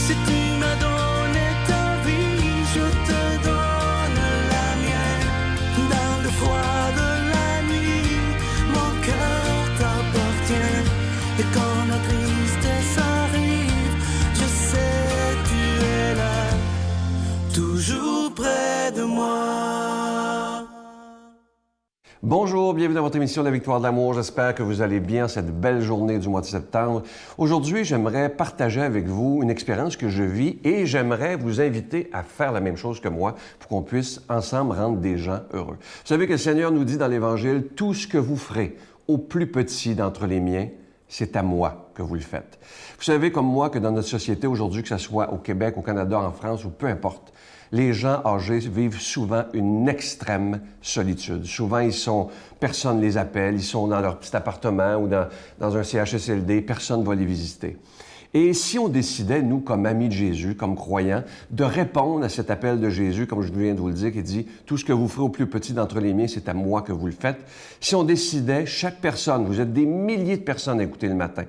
Si tu m'as donné ta vie, je te donne la mienne. Dans le froid de la nuit, mon cœur t'appartient. Et quand la tristesse arrive, je sais tu es là, toujours près de moi. Bonjour, bienvenue dans votre émission La Victoire de l'amour. J'espère que vous allez bien cette belle journée du mois de septembre. Aujourd'hui, j'aimerais partager avec vous une expérience que je vis et j'aimerais vous inviter à faire la même chose que moi pour qu'on puisse ensemble rendre des gens heureux. Vous savez que le Seigneur nous dit dans l'Évangile, « Tout ce que vous ferez au plus petit d'entre les miens, c'est à moi que vous le faites. » Vous savez comme moi que dans notre société aujourd'hui, que ce soit au Québec, au Canada, en France ou peu importe, les gens âgés vivent souvent une extrême solitude. Souvent, personne ne les appelle, ils sont dans leur petit appartement ou dans un CHSLD, personne ne va les visiter. Et si on décidait, nous, comme amis de Jésus, comme croyants, de répondre à cet appel de Jésus, comme je viens de vous le dire, qui dit « Tout ce que vous ferez au plus petit d'entre les miens, c'est à moi que vous le faites », si on décidait, chaque personne, vous êtes des milliers de personnes à écouter le matin,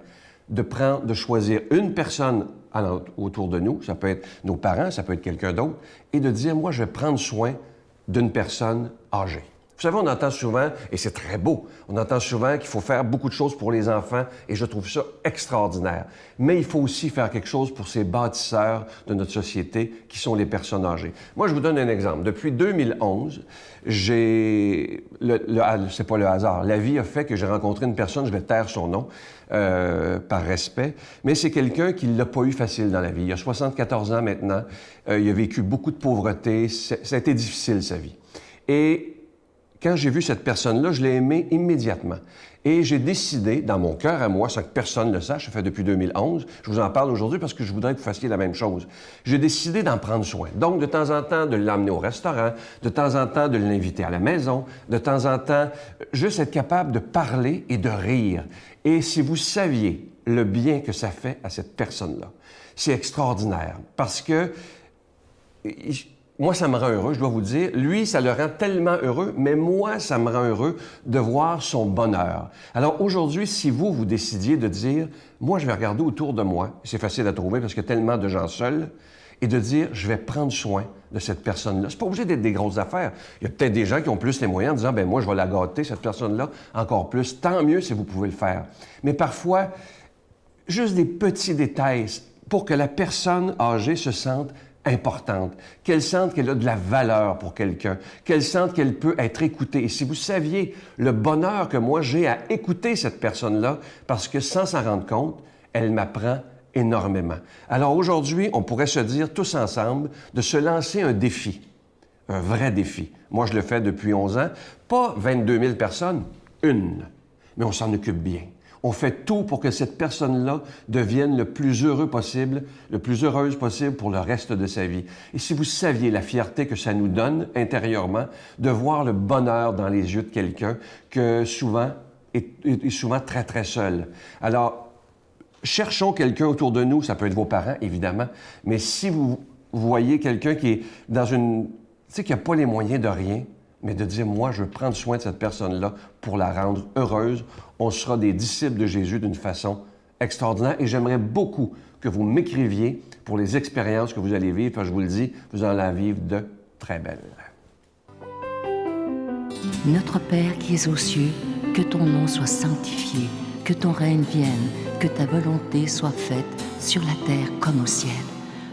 de choisir une personne autour de nous, ça peut être nos parents, ça peut être quelqu'un d'autre, et de dire, moi, je vais prendre soin d'une personne âgée. Vous savez, on entend souvent, et c'est très beau, on entend souvent qu'il faut faire beaucoup de choses pour les enfants, et je trouve ça extraordinaire. Mais il faut aussi faire quelque chose pour ces bâtisseurs de notre société qui sont les personnes âgées. Moi, je vous donne un exemple. Depuis 2011, c'est pas le hasard, la vie a fait que j'ai rencontré une personne, je vais taire son nom, par respect, mais c'est quelqu'un qui ne l'a pas eu facile dans la vie. Il a 74 ans maintenant, il a vécu beaucoup de pauvreté, ça a été difficile sa vie. Et quand j'ai vu cette personne-là, je l'ai aimée immédiatement. Et j'ai décidé, dans mon cœur à moi, sans que personne ne le sache, ça fait depuis 2011, je vous en parle aujourd'hui parce que je voudrais que vous fassiez la même chose. J'ai décidé d'en prendre soin. Donc, de temps en temps, de l'emmener au restaurant, de temps en temps, de l'inviter à la maison, de temps en temps, juste être capable de parler et de rire. Et si vous saviez le bien que ça fait à cette personne-là, c'est extraordinaire parce que moi, ça me rend heureux, je dois vous dire. Lui, ça le rend tellement heureux, mais moi, ça me rend heureux de voir son bonheur. Alors aujourd'hui, si vous décidiez de dire, moi, je vais regarder autour de moi, c'est facile à trouver parce qu'il y a tellement de gens seuls, et de dire, je vais prendre soin de cette personne-là. C'est pas obligé d'être des grosses affaires. Il y a peut-être des gens qui ont plus les moyens en disant, ben moi, je vais la gâter, cette personne-là, encore plus. Tant mieux si vous pouvez le faire. Mais parfois, juste des petits détails pour que la personne âgée se sente importante, qu'elle sente qu'elle a de la valeur pour quelqu'un, qu'elle sente qu'elle peut être écoutée. Et si vous saviez le bonheur que moi j'ai à écouter cette personne-là, parce que sans s'en rendre compte, elle m'apprend énormément. Alors aujourd'hui, on pourrait se dire tous ensemble de se lancer un défi, un vrai défi. Moi, je le fais depuis 11 ans, pas 22 000 personnes, une, mais on s'en occupe bien. On fait tout pour que cette personne-là devienne le plus heureux possible, le plus heureuse possible pour le reste de sa vie. Et si vous saviez la fierté que ça nous donne intérieurement de voir le bonheur dans les yeux de quelqu'un que souvent est souvent très, très seul. Alors, cherchons quelqu'un autour de nous, ça peut être vos parents, évidemment, mais si vous voyez quelqu'un qui est dans une... Tu sais, qui n'a pas les moyens de rien, mais de dire, moi, je veux prendre soin de cette personne-là pour la rendre heureuse. On sera des disciples de Jésus d'une façon extraordinaire. Et j'aimerais beaucoup que vous m'écriviez pour les expériences que vous allez vivre. Parce que je vous le dis, vous allez en vivre de très belles. Notre Père qui es aux cieux, que ton nom soit sanctifié, que ton règne vienne, que ta volonté soit faite sur la terre comme au ciel.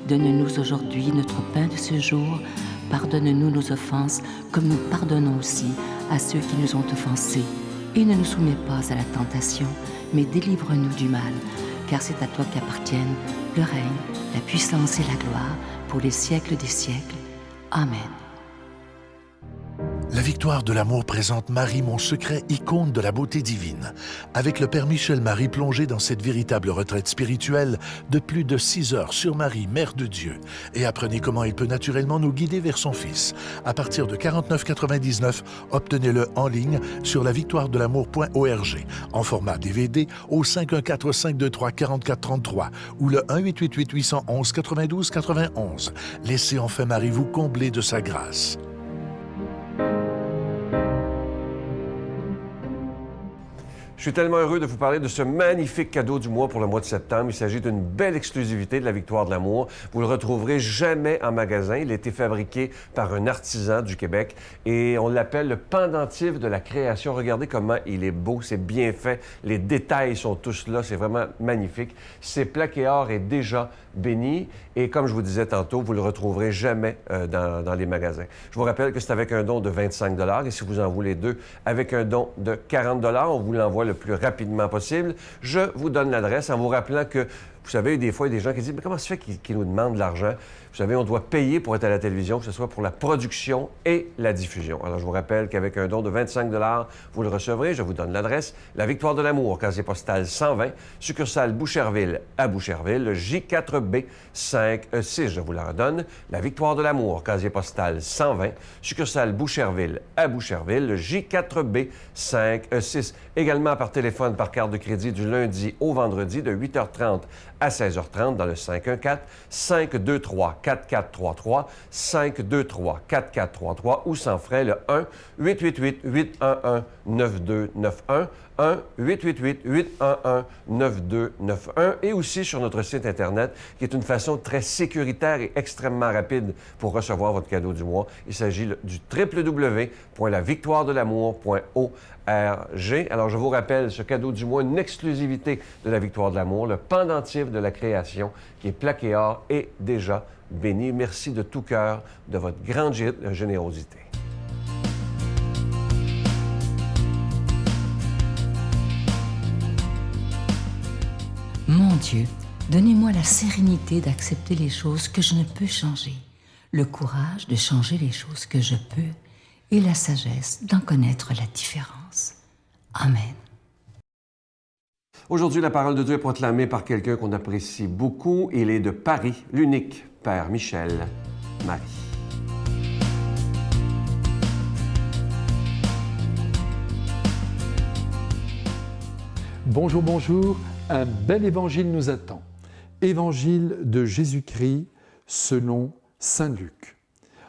Donne-nous aujourd'hui notre pain de ce jour. Pardonne-nous nos offenses, comme nous pardonnons aussi à ceux qui nous ont offensés. Et ne nous soumets pas à la tentation, mais délivre-nous du mal, car c'est à toi qu'appartiennent le règne, la puissance et la gloire, pour les siècles des siècles. Amen. La Victoire de l'amour présente Marie, mon secret, icône de la beauté divine. Avec le Père Michel Marie plongé dans cette véritable retraite spirituelle de plus de 6 heures sur Marie, Mère de Dieu. Et apprenez comment il peut naturellement nous guider vers son Fils. À partir de 49,99, obtenez-le en ligne sur lavictoiredelamour.org en format DVD au 514-523-4433 ou le 1-888-811-92-91. Laissez enfin Marie vous combler de sa grâce. Je suis tellement heureux de vous parler de ce magnifique cadeau du mois pour le mois de septembre. Il s'agit d'une belle exclusivité de la Victoire de l'amour. Vous le retrouverez jamais en magasin. Il a été fabriqué par un artisan du Québec et on l'appelle le pendentif de la création. Regardez comment il est beau, c'est bien fait. Les détails sont tous là, c'est vraiment magnifique. C'est plaqué or et déjà béni. Et comme je vous disais tantôt, vous le retrouverez jamais dans les magasins. Je vous rappelle que c'est avec un don de 25 $ et si vous en voulez deux, avec un don de 40 $, on vous l'envoie le plus rapidement possible. Je vous donne l'adresse en vous rappelant que, vous savez, des fois, il y a des gens qui disent « Mais comment ça fait qu'ils nous demandent de l'argent? » Vous savez, on doit payer pour être à la télévision, que ce soit pour la production et la diffusion. Alors, je vous rappelle qu'avec un don de 25 $, vous le recevrez. Je vous donne l'adresse. La Victoire de l'amour, casier postal 120, succursale Boucherville à Boucherville, le J4B 5E6. Je vous la redonne. La Victoire de l'amour, casier postal 120, succursale Boucherville à Boucherville, le J4B 5E6. Également par téléphone, par carte de crédit du lundi au vendredi de 8h30 à 16h30 dans le 514-523-4433, 523-4433 ou sans frais le 1-888-811-9291, 1-888-811-9291 et aussi sur notre site Internet qui est une façon très sécuritaire et extrêmement rapide pour recevoir votre cadeau du mois. Il s'agit du www.lavictoiredelamour.org. Alors, je vous rappelle, ce cadeau du mois, une exclusivité de la Victoire de l'amour, le pendentif de la création qui est plaqué or et déjà béni. Merci de tout cœur de votre grande générosité. Mon Dieu, donnez-moi la sérénité d'accepter les choses que je ne peux changer, le courage de changer les choses que je peux et la sagesse d'en connaître la différence. Amen. Aujourd'hui, la parole de Dieu est proclamée par quelqu'un qu'on apprécie beaucoup. Il est de Paris, l'unique Père Michel Marie. Bonjour, bonjour. Un bel évangile nous attend. Évangile de Jésus-Christ selon saint Luc.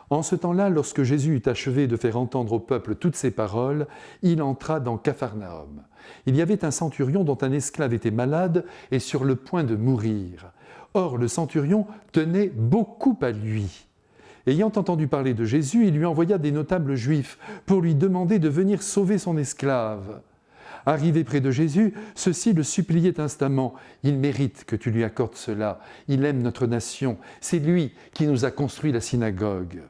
En ce temps-là, lorsque Jésus eut achevé de faire entendre au peuple toutes ces paroles, il entra dans Capharnaüm. Il y avait un centurion dont un esclave était malade et sur le point de mourir. Or, le centurion tenait beaucoup à lui. Ayant entendu parler de Jésus, il lui envoya des notables juifs pour lui demander de venir sauver son esclave. Arrivé près de Jésus, ceux-ci le suppliaient instamment. « Il mérite que tu lui accordes cela. Il aime notre nation. C'est lui qui nous a construit la synagogue. »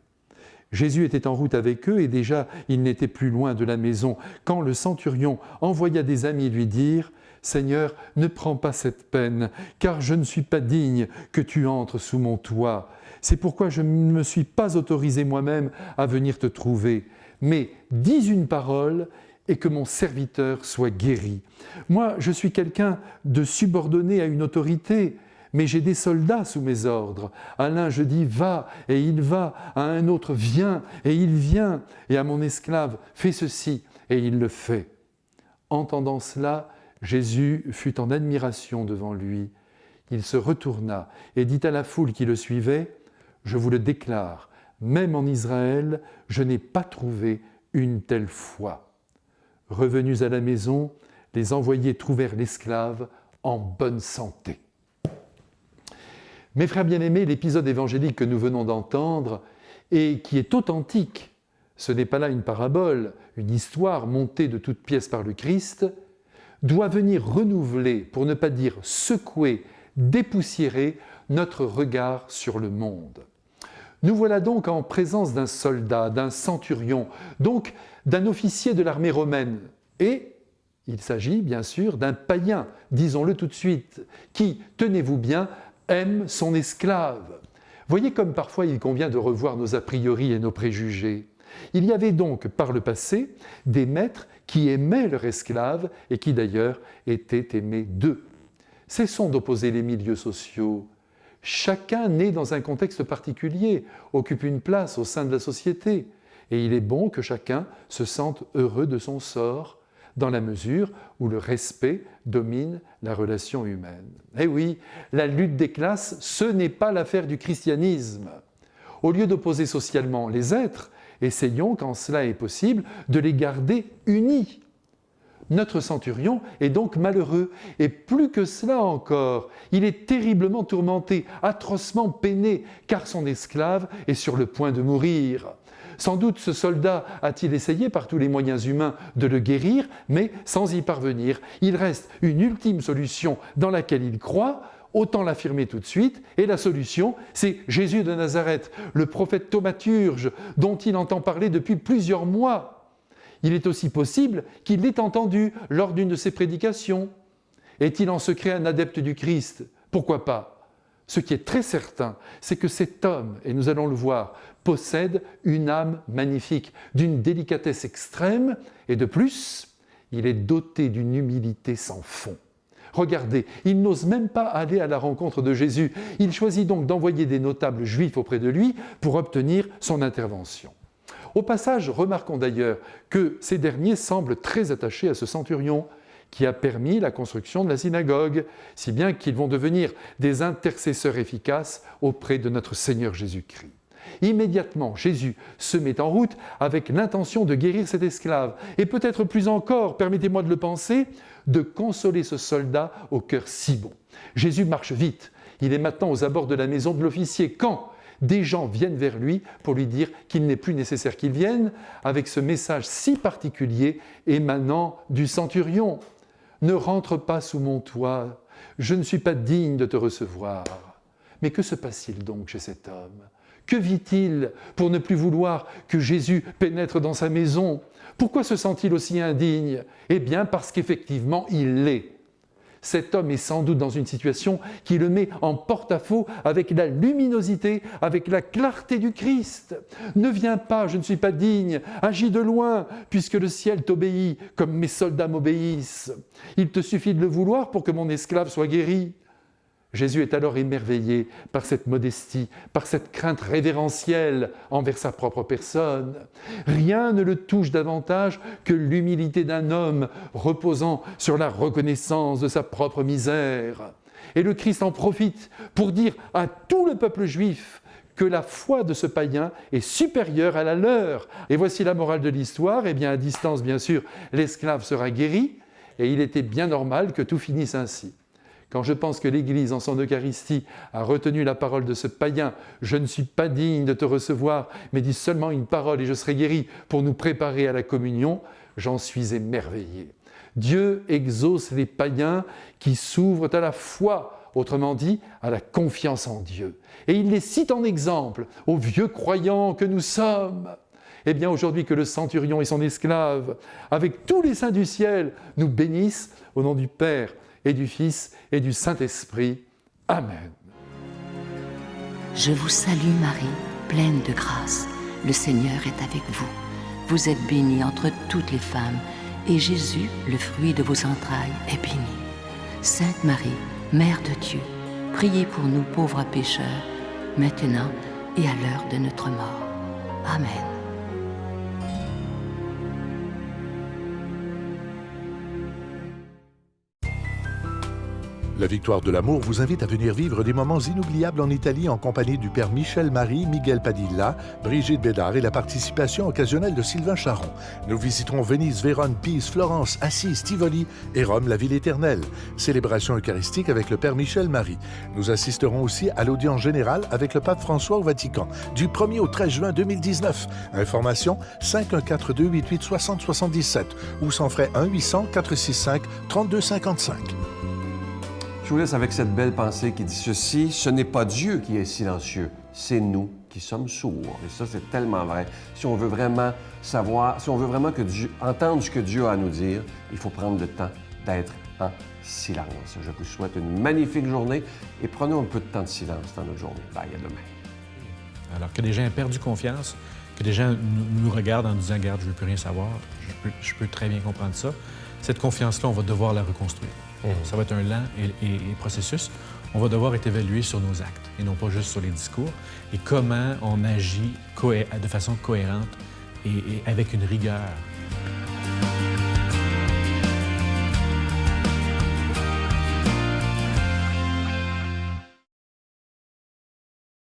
Jésus était en route avec eux et déjà il n'était plus loin de la maison quand le centurion envoya des amis lui dire « Seigneur, ne prends pas cette peine, car je ne suis pas digne que tu entres sous mon toit. C'est pourquoi je ne me suis pas autorisé moi-même à venir te trouver. Mais dis une parole et que mon serviteur soit guéri. Moi, je suis quelqu'un de subordonné à une autorité, mais j'ai des soldats sous mes ordres. À l'un je dis « va » et il va, à un autre « viens » et il vient, et à mon esclave « fais ceci » et il le fait. Entendant cela, Jésus fut en admiration devant lui. Il se retourna et dit à la foule qui le suivait « Je vous le déclare, même en Israël, je n'ai pas trouvé une telle foi. » Revenus à la maison, les envoyés trouvèrent l'esclave en bonne santé. Mes frères bien-aimés, l'épisode évangélique que nous venons d'entendre et qui est authentique, ce n'est pas là une parabole, une histoire montée de toutes pièces par le Christ, doit venir renouveler, pour ne pas dire secouer, dépoussiérer notre regard sur le monde. Nous voilà donc en présence d'un soldat, d'un centurion, donc d'un officier de l'armée romaine. Et il s'agit bien sûr d'un païen, disons-le tout de suite, qui, tenez-vous bien, aime son esclave. Voyez comme parfois il convient de revoir nos a priori et nos préjugés. Il y avait donc par le passé des maîtres qui aimaient leur esclave et qui d'ailleurs étaient aimés d'eux. Cessons d'opposer les milieux sociaux. Chacun né dans un contexte particulier occupe une place au sein de la société et il est bon que chacun se sente heureux de son sort dans la mesure où le respect domine la relation humaine. Eh oui, la lutte des classes, ce n'est pas l'affaire du christianisme. Au lieu d'opposer socialement les êtres, essayons, quand cela est possible, de les garder unis. Notre centurion est donc malheureux, et plus que cela encore, il est terriblement tourmenté, atrocement peiné, car son esclave est sur le point de mourir. Sans doute ce soldat a-t-il essayé par tous les moyens humains de le guérir, mais sans y parvenir. Il reste une ultime solution dans laquelle il croit, autant l'affirmer tout de suite, et la solution, c'est Jésus de Nazareth, le prophète thaumaturge, dont il entend parler depuis plusieurs mois. Il est aussi possible qu'il l'ait entendu lors d'une de ses prédications. Est-il en secret un adepte du Christ? Pourquoi pas? Ce qui est très certain, c'est que cet homme, et nous allons le voir, possède une âme magnifique, d'une délicatesse extrême, et de plus, il est doté d'une humilité sans fond. Regardez, il n'ose même pas aller à la rencontre de Jésus. Il choisit donc d'envoyer des notables juifs auprès de lui pour obtenir son intervention. Au passage, remarquons d'ailleurs que ces derniers semblent très attachés à ce centurion qui a permis la construction de la synagogue, si bien qu'ils vont devenir des intercesseurs efficaces auprès de notre Seigneur Jésus-Christ. Immédiatement, Jésus se met en route avec l'intention de guérir cet esclave, et peut-être plus encore, permettez-moi de le penser, de consoler ce soldat au cœur si bon. Jésus marche vite. Il est maintenant aux abords de la maison de l'officier quand des gens viennent vers lui pour lui dire qu'il n'est plus nécessaire qu'il vienne, avec ce message si particulier émanant du centurion. « Ne rentre pas sous mon toit, je ne suis pas digne de te recevoir. » Mais que se passe-t-il donc chez cet homme? Que vit-il pour ne plus vouloir que Jésus pénètre dans sa maison? Pourquoi se sent-il aussi indigne? Eh bien parce qu'effectivement il l'est. Cet homme est sans doute dans une situation qui le met en porte-à-faux avec la luminosité, avec la clarté du Christ. Ne viens pas, je ne suis pas digne, agis de loin, puisque le ciel t'obéit comme mes soldats m'obéissent. Il te suffit de le vouloir pour que mon esclave soit guéri. Jésus est alors émerveillé par cette modestie, par cette crainte révérentielle envers sa propre personne. Rien ne le touche davantage que l'humilité d'un homme reposant sur la reconnaissance de sa propre misère. Et le Christ en profite pour dire à tout le peuple juif que la foi de ce païen est supérieure à la leur. Et voici la morale de l'histoire. Eh bien, à distance, bien sûr, l'esclave sera guéri, et il était bien normal que tout finisse ainsi. Quand je pense que l'Église, en son Eucharistie, a retenu la parole de ce païen « Je ne suis pas digne de te recevoir, mais dis seulement une parole et je serai guéri » pour nous préparer à la communion, j'en suis émerveillé. Dieu exauce les païens qui s'ouvrent à la foi, autrement dit, à la confiance en Dieu. Et il les cite en exemple aux vieux croyants que nous sommes. Eh bien, aujourd'hui, que le centurion et son esclave, avec tous les saints du ciel, nous bénissent au nom du Père et du Fils et du Saint-Esprit. Amen. Je vous salue Marie, pleine de grâce. Le Seigneur est avec vous. Vous êtes bénie entre toutes les femmes, et Jésus, le fruit de vos entrailles, est béni. Sainte Marie, Mère de Dieu, priez pour nous pauvres pécheurs, maintenant et à l'heure de notre mort. Amen. La Victoire de l'amour vous invite à venir vivre des moments inoubliables en Italie en compagnie du Père Michel Marie, Miguel Padilla, Brigitte Bédard et la participation occasionnelle de Sylvain Charon. Nous visiterons Venise, Vérone, Pise, Florence, Assise, Tivoli et Rome, la ville éternelle. Célébration eucharistique avec le Père Michel Marie. Nous assisterons aussi à l'audience générale avec le Pape François au Vatican du 1er au 13 juin 2019. Information 514-288-6077 ou sans frais 1-800-465-3255. Je vous laisse avec cette belle pensée qui dit ceci: ce n'est pas Dieu qui est silencieux, c'est nous qui sommes sourds. Et ça, c'est tellement vrai. Si on veut vraiment savoir, si on veut vraiment entendre ce que Dieu a à nous dire, il faut prendre le temps d'être en silence. Je vous souhaite une magnifique journée et prenons un peu de temps de silence dans notre journée. Bye, à demain. Alors que des gens aient perdu confiance, que des gens nous regardent en disant « Regarde, je ne veux plus rien savoir », je peux très bien comprendre ça. Cette confiance-là, on va devoir la reconstruire. Ça va être un lent et processus. On va devoir être évalué sur nos actes et non pas juste sur les discours. Et comment on agit de façon cohérente et avec une rigueur